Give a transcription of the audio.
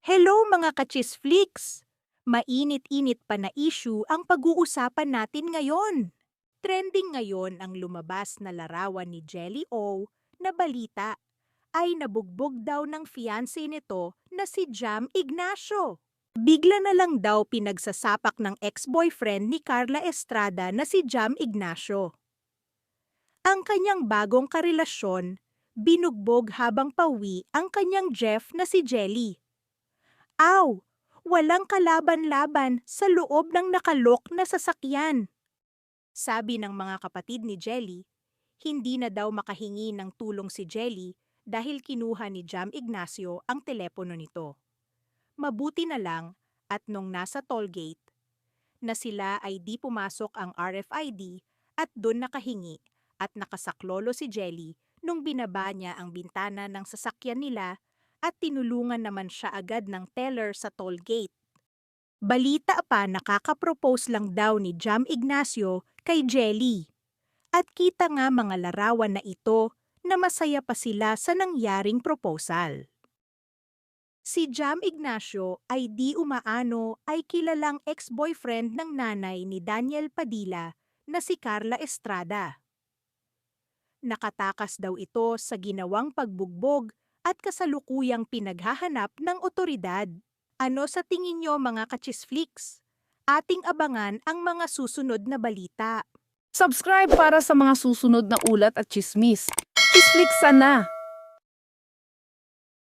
Hello mga kachisflix! Mainit-init pa na issue ang pag-uusapan natin ngayon. Trending ngayon ang lumabas na larawan ni Jelly O na balita ay nabugbog daw ng fiancé nito na si Jam Ignacio. Bigla na lang daw pinagsasapak ng ex-boyfriend ni Carla Estrada na si Jam Ignacio. Ang kanyang bagong karelasyon, binugbog habang pauwi ang kanyang Jeff na si Jelly. Aw! Walang kalaban-laban sa loob ng nakalok na sasakyan. Sabi ng mga kapatid ni Jelly, hindi na daw makahingi ng tulong si Jelly dahil kinuha ni Jam Ignacio ang telepono nito. Mabuti na lang at nung nasa tollgate, na sila ay di pumasok ang RFID at doon nakahingi at nakasaklolo si Jelly nung binaba niya ang bintana ng sasakyan nila at tinulungan naman siya agad ng teller sa toll gate. Balita pa nakaka-propose lang daw ni Jam Ignacio kay Jelly. At kita nga mga larawan na ito na masaya pa sila sa nangyaring proposal. Si Jam Ignacio ay di umaano ay kilalang ex-boyfriend ng nanay ni Daniel Padilla na si Carla Estrada. Nakatakas daw ito sa ginawang pagbugbog at kasalukuyang pinaghahanap ng otoridad. Ano sa tingin nyo mga kachisflix? Ating abangan ang mga susunod na balita. Subscribe para sa mga susunod na ulat at chismis. Chisflix sana!